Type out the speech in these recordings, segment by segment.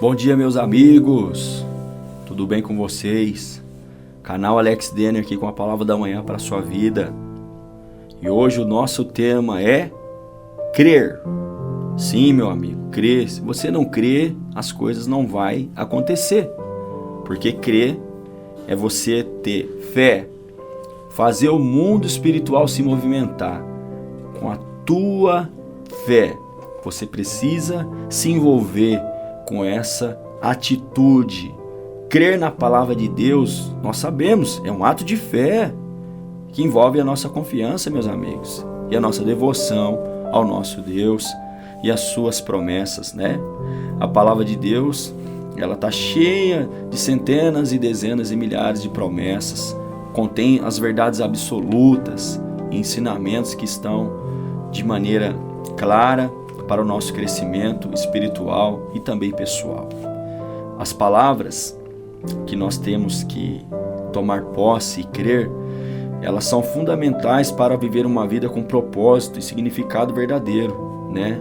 Bom dia, meus amigos, tudo bem com vocês? Canal Alex Denner aqui com a palavra da manhã para a sua vida. E hoje o nosso tema é crer. Sim, meu amigo, crer. Se você não crer, as coisas não vão acontecer. Porque crer é você ter fé, fazer o mundo espiritual se movimentar. Com a tua fé, você precisa se envolver com essa atitude. Crer na palavra de Deus, nós sabemos, é um ato de fé que envolve a nossa confiança, meus amigos, e a nossa devoção ao nosso Deus e as suas promessas, né? A palavra de Deus, ela está cheia de centenas e dezenas e milhares de promessas, contém as verdades absolutas e ensinamentos que estão de maneira clara para o nosso crescimento espiritual e também pessoal. As palavras que nós temos que tomar posse e crer, elas são fundamentais para viver uma vida com propósito e significado verdadeiro, né?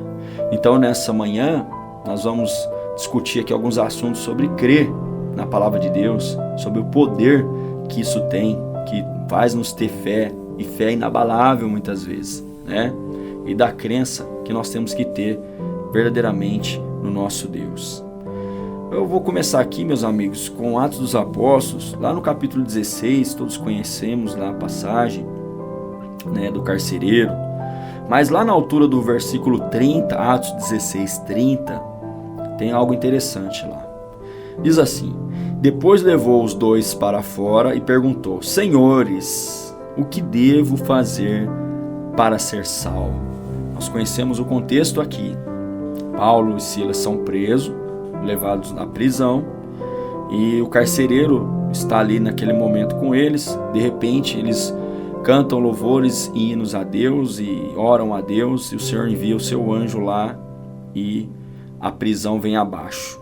Então, nessa manhã, nós vamos discutir aqui alguns assuntos sobre crer na palavra de Deus, sobre o poder que isso tem, que faz nos ter fé, e fé inabalável muitas vezes, né? E da crença que nós temos que ter verdadeiramente no nosso Deus. Eu vou começar aqui, meus amigos, com Atos dos Apóstolos, lá no capítulo 16, todos conhecemos lá a passagem, né, do carcereiro, mas lá na altura do versículo 30, Atos 16, 30, tem algo interessante lá. Diz assim: depois levou os dois para fora e perguntou: Senhores, o que devo fazer para ser salvo? Nós conhecemos o contexto aqui. Paulo e Silas são presos, levados na prisão, e o carcereiro está ali naquele momento com eles. De repente eles cantam louvores e hinos a Deus e oram a Deus, e o Senhor envia o seu anjo lá e a prisão vem abaixo.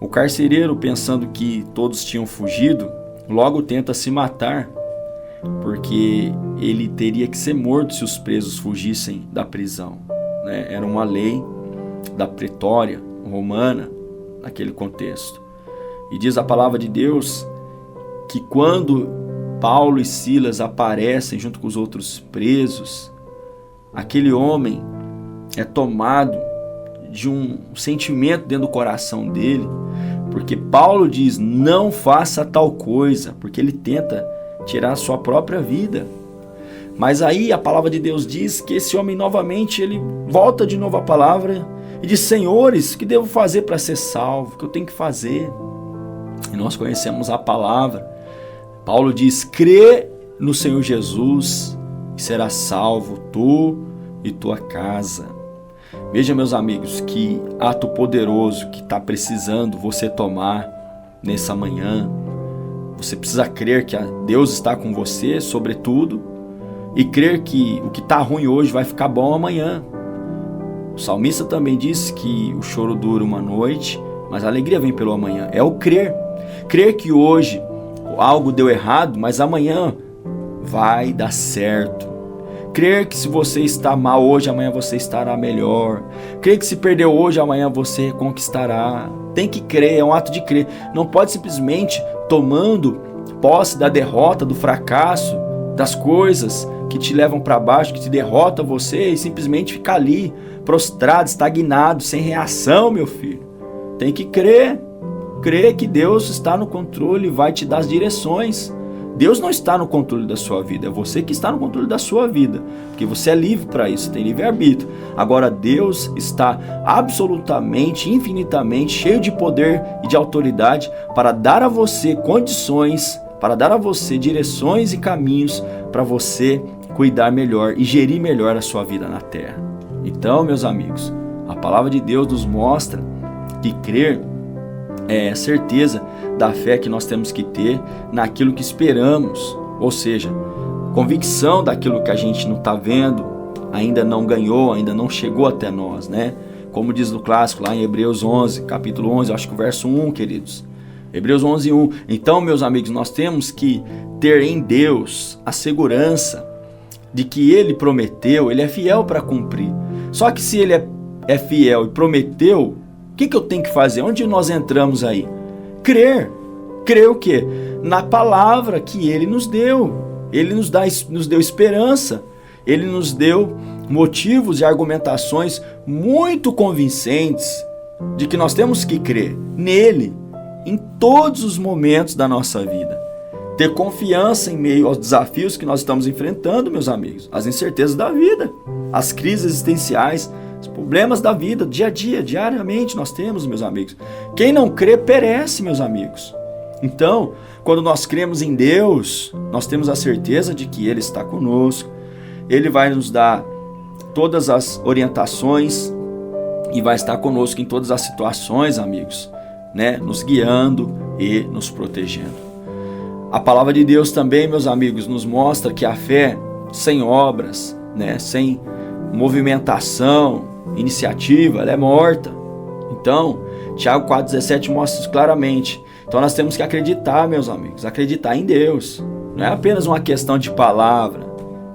O carcereiro, pensando que todos tinham fugido, logo tenta se matar, porque ele teria que ser morto se os presos fugissem da prisão, né? Era uma lei da pretória romana naquele contexto. E diz a palavra de Deus que quando Paulo e Silas aparecem junto com os outros presos, aquele homem é tomado de um sentimento dentro do coração dele, porque Paulo diz: não faça tal coisa, porque ele tenta tirar a sua própria vida. Mas aí a palavra de Deus diz que esse homem novamente, ele volta de novo à palavra e diz: Senhores, o que devo fazer para ser salvo? O que eu tenho que fazer? E nós conhecemos a palavra. Paulo diz: crê no Senhor Jesus e serás salvo, tu e tua casa. Veja, meus amigos, que ato poderoso que está precisando você tomar nessa manhã. Você precisa crer que Deus está com você, sobretudo, e crer que o que está ruim hoje vai ficar bom amanhã. O salmista também disse que o choro dura uma noite, mas a alegria vem pelo amanhã. É o crer. Crer que hoje algo deu errado, mas amanhã vai dar certo. Crer que se você está mal hoje, amanhã você estará melhor. Crer que se perdeu hoje, amanhã você conquistará. Tem que crer, é um ato de crer. Não pode simplesmente tomando posse da derrota, do fracasso, das coisas que te levam para baixo, que te derrotam você, e simplesmente ficar ali, prostrado, estagnado, sem reação, meu filho. Tem que crer. Crer que Deus está no controle e vai te dar as direções. Deus não está no controle da sua vida, é você que está no controle da sua vida, porque você é livre para isso, tem livre-arbítrio. Agora Deus está absolutamente, infinitamente cheio de poder e de autoridade para dar a você condições, para dar a você direções e caminhos para você cuidar melhor e gerir melhor a sua vida na terra. Então, meus amigos, a palavra de Deus nos mostra que crer é certeza da fé que nós temos que ter naquilo que esperamos, ou seja, convicção daquilo que a gente não está vendo, ainda não ganhou, ainda não chegou até nós, né? Como diz no clássico lá em Hebreus 11, capítulo 11, acho que o verso 1, queridos. Hebreus 11, 1. Então, meus amigos, nós temos que ter em Deus a segurança de que Ele prometeu, Ele é fiel para cumprir. Só que se Ele é fiel e prometeu, que eu tenho que fazer? Onde nós entramos aí? Crer. Crer o quê? Na palavra que Ele nos deu. Ele nos deu esperança. Ele nos deu motivos e argumentações muito convincentes de que nós temos que crer nele em todos os momentos da nossa vida. Ter confiança em meio aos desafios que nós estamos enfrentando, meus amigos. As incertezas da vida, as crises existenciais, os problemas da vida, dia a dia, diariamente nós temos, meus amigos. Quem não crê perece, meus amigos. Então, quando nós cremos em Deus, nós temos a certeza de que Ele está conosco. Ele vai nos dar todas as orientações e vai estar conosco em todas as situações, amigos, né? Nos guiando e nos protegendo. A palavra de Deus também, meus amigos, nos mostra que a fé sem obras, né? Sem movimentação, iniciativa, ela é morta. Então, Tiago 4,17 mostra isso claramente. Então nós temos que acreditar, meus amigos, acreditar em Deus. Não é apenas uma questão de palavra,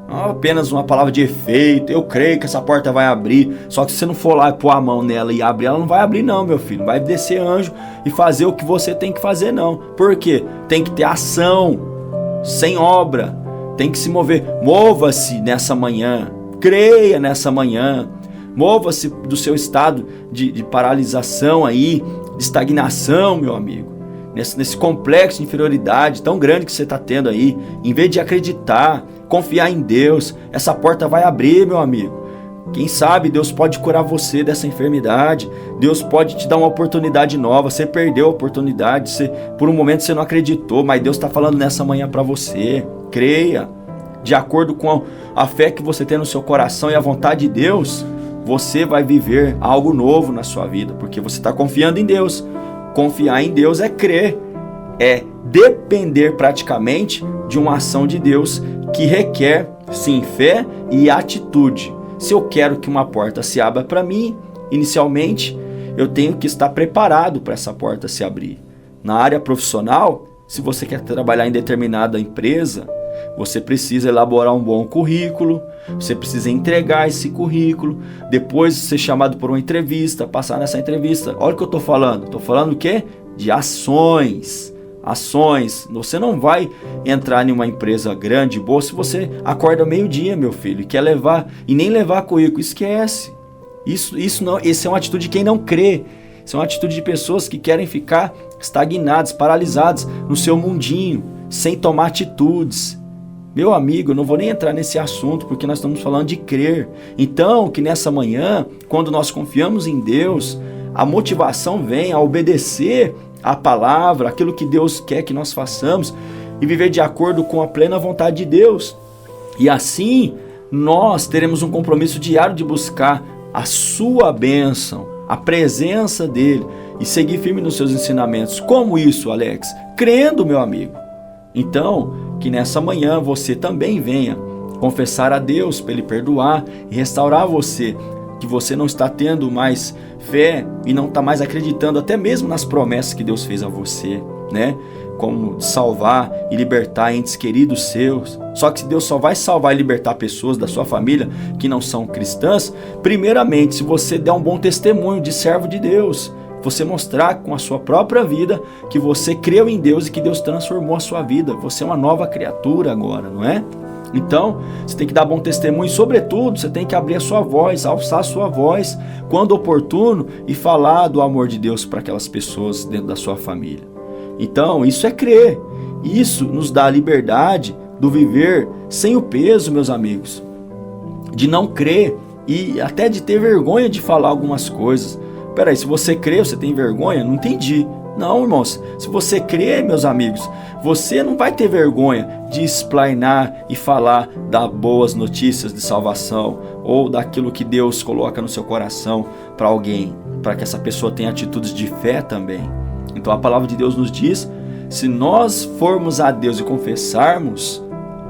não é apenas uma palavra de efeito. Eu creio que essa porta vai abrir, só que se você não for lá e pôr a mão nela e abrir, ela não vai abrir não, meu filho. Não vai descer anjo e fazer o que você tem que fazer não. Por quê? Tem que ter ação, sem obra, tem que se mover. Mova-se nessa manhã, creia nessa manhã. Mova-se do seu estado de paralisação aí, de estagnação, meu amigo. Nesse complexo de inferioridade tão grande que você está tendo aí. Em vez de acreditar, confiar em Deus, essa porta vai abrir, meu amigo. Quem sabe Deus pode curar você dessa enfermidade. Deus pode te dar uma oportunidade nova. Você perdeu a oportunidade, por um momento você não acreditou, mas Deus está falando nessa manhã para você. Creia. De acordo com a fé que você tem no seu coração e a vontade de Deus, você vai viver algo novo na sua vida, porque você está confiando em Deus. Confiar em Deus é crer, é depender praticamente de uma ação de Deus que requer, sim, fé e atitude. Se eu quero que uma porta se abra para mim, inicialmente, eu tenho que estar preparado para essa porta se abrir. Na área profissional, se você quer trabalhar em determinada empresa, você precisa elaborar um bom currículo, você precisa entregar esse currículo, depois ser chamado por uma entrevista, passar nessa entrevista. Olha o que eu estou falando. Estou falando o quê? De ações. Ações. Você não vai entrar em uma empresa grande, boa, se você acorda meio-dia, meu filho, e quer levar, e nem levar currículo. Esquece. Isso é uma atitude de quem não crê. Isso é uma atitude de pessoas que querem ficar estagnadas, paralisadas no seu mundinho, sem tomar atitudes. Meu amigo, eu não vou nem entrar nesse assunto, porque nós estamos falando de crer. Então, que nessa manhã, quando nós confiamos em Deus, a motivação vem a obedecer a palavra, aquilo que Deus quer que nós façamos, e viver de acordo com a plena vontade de Deus. E assim, nós teremos um compromisso diário de buscar a sua bênção, a presença dEle, e seguir firme nos seus ensinamentos. Como isso, Alex? Crendo, meu amigo. Então, que nessa manhã você também venha confessar a Deus para Ele perdoar e restaurar você, que você não está tendo mais fé e não está mais acreditando até mesmo nas promessas que Deus fez a você, né? Como salvar e libertar entes queridos seus. Só que Deus só vai salvar e libertar pessoas da sua família que não são cristãs, primeiramente, se você der um bom testemunho de servo de Deus. Você mostrar com a sua própria vida que você creu em Deus e que Deus transformou a sua vida. Você é uma nova criatura agora, não é? Então, você tem que dar bom testemunho e, sobretudo, você tem que abrir a sua voz, alçar a sua voz, quando oportuno, e falar do amor de Deus para aquelas pessoas dentro da sua família. Então, isso é crer. Isso nos dá a liberdade do viver sem o peso, meus amigos, de não crer e até de ter vergonha de falar algumas coisas. Peraí, se você crê, você tem vergonha? Não entendi. Não, irmãos, se você crê, meus amigos, você não vai ter vergonha de explanar e falar das boas notícias de salvação ou daquilo que Deus coloca no seu coração para alguém, para que essa pessoa tenha atitudes de fé também. Então a palavra de Deus nos diz, se nós formos a Deus e confessarmos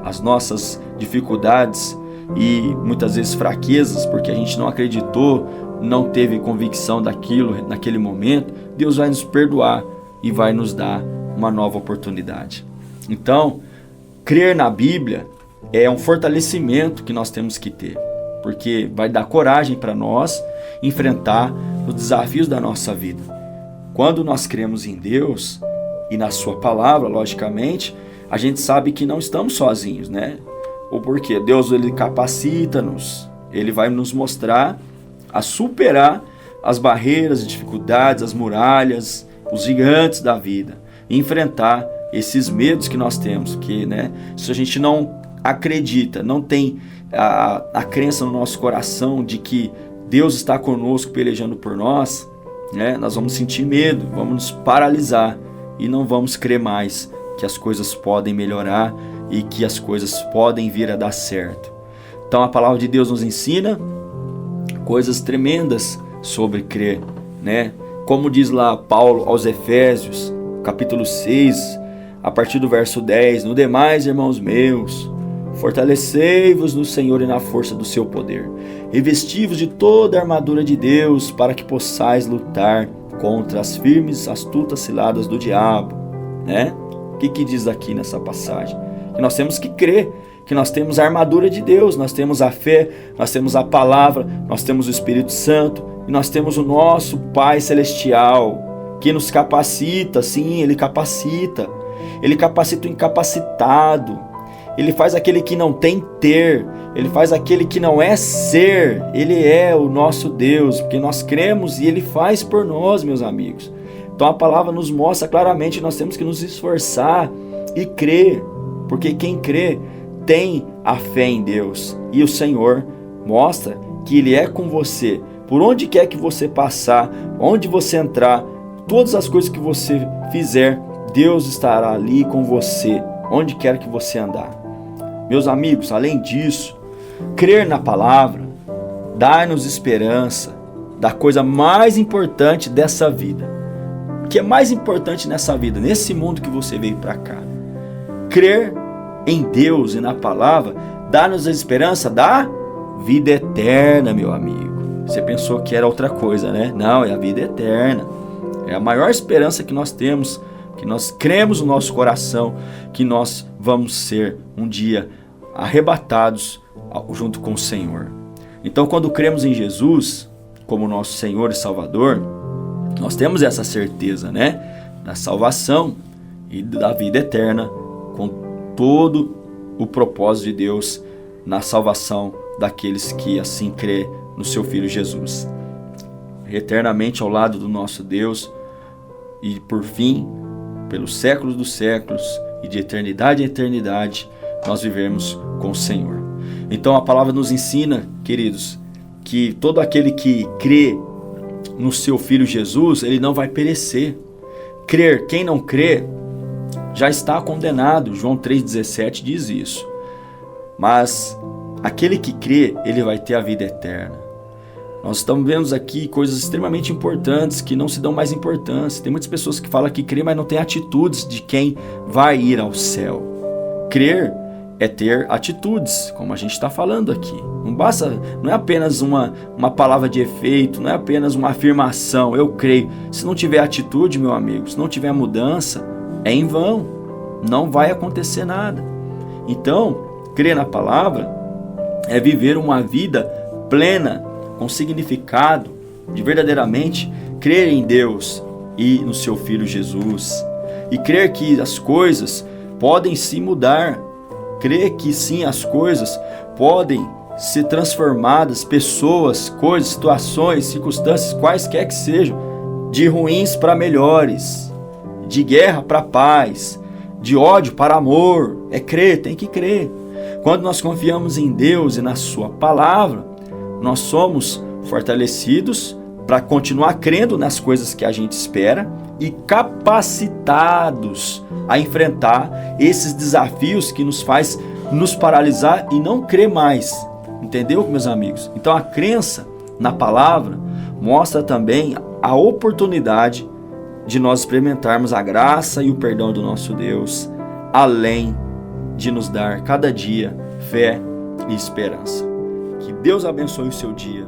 as nossas dificuldades e muitas vezes fraquezas, porque a gente não acreditou, não teve convicção daquilo naquele momento, Deus vai nos perdoar e vai nos dar uma nova oportunidade. Então, crer na Bíblia é um fortalecimento que nós temos que ter. porque vai dar coragem para nós enfrentar os desafios da nossa vida. Quando nós cremos em Deus e na sua palavra, logicamente, a gente sabe que não estamos sozinhos, né? Ou porque Deus, ele capacita-nos, ele vai nos mostrar a superar as barreiras, as dificuldades, as muralhas, os gigantes da vida, e enfrentar esses medos que nós temos, que, né, se a gente não acredita, não tem a crença no nosso coração de que Deus está conosco pelejando por nós, né, nós vamos sentir medo, vamos nos paralisar e não vamos crer mais que as coisas podem melhorar e que as coisas podem vir a dar certo. Então a palavra de Deus nos ensina coisas tremendas sobre crer, né? Como diz lá Paulo aos Efésios, capítulo 6, a partir do verso 10, no demais, irmãos meus, fortalecei-vos no Senhor e na força do seu poder, revesti-vos de toda a armadura de Deus, para que possais lutar contra as firmes, astutas ciladas do diabo, né? O que diz aqui nessa passagem? Que nós temos que crer, que nós temos a armadura de Deus, nós temos a fé, nós temos a palavra, nós temos o Espírito Santo, e nós temos o nosso Pai Celestial, que nos capacita, sim, Ele capacita o incapacitado, Ele faz aquele que não tem ter, Ele faz aquele que não é ser, Ele é o nosso Deus, porque nós cremos e Ele faz por nós, meus amigos. Então a palavra nos mostra claramente que nós temos que nos esforçar e crer, porque quem crê tem a fé em Deus, e o Senhor mostra que Ele é com você, por onde quer que você passar, onde você entrar, todas as coisas que você fizer, Deus estará ali com você, onde quer que você andar. Meus amigos, além disso, crer na palavra dá-nos esperança da coisa mais importante dessa vida. O que é mais importante nessa vida, nesse mundo que você veio para cá? Crer em Deus e na palavra dá-nos a esperança da vida eterna, meu amigo. Você pensou que era outra coisa, né? Não, é a vida eterna. É a maior esperança que nós temos, que nós cremos no nosso coração, que nós vamos ser um dia arrebatados junto com o Senhor. Então, quando cremos em Jesus como nosso Senhor e Salvador, nós temos essa certeza, né? Da salvação e da vida eterna, com todo o propósito de Deus na salvação daqueles que assim crê no seu Filho Jesus. Eternamente ao lado do nosso Deus e por fim, pelos séculos dos séculos e de eternidade em eternidade, nós vivemos com o Senhor. Então a palavra nos ensina, queridos, que todo aquele que crê no seu Filho Jesus, ele não vai perecer. Quem não crê, já está condenado. João 3,17 diz isso. Mas aquele que crê, ele vai ter a vida eterna. Nós estamos vendo aqui coisas extremamente importantes que não se dão mais importância. Tem muitas pessoas que falam que crê, mas não tem atitudes de quem vai ir ao céu. Crer é ter atitudes, como a gente está falando aqui. Não é apenas uma palavra de efeito, não é apenas uma afirmação, eu creio. Se não tiver atitude, meu amigo, se não tiver mudança, é em vão, não vai acontecer nada. Então, crer na palavra é viver uma vida plena, com significado, de verdadeiramente crer em Deus e no seu Filho Jesus. E crer que as coisas podem se mudar, crer que sim, as coisas podem ser transformadas, pessoas, coisas, situações, circunstâncias, quaisquer que sejam, de ruins para melhores, de guerra para paz, de ódio para amor. É crer, tem que crer. Quando nós confiamos em Deus e na sua palavra, nós somos fortalecidos para continuar crendo nas coisas que a gente espera e capacitados a enfrentar esses desafios que nos faz nos paralisar e não crer mais. Entendeu, meus amigos? Então a crença na palavra mostra também a oportunidade de nós experimentarmos a graça e o perdão do nosso Deus, além de nos dar cada dia fé e esperança. Que Deus abençoe o seu dia.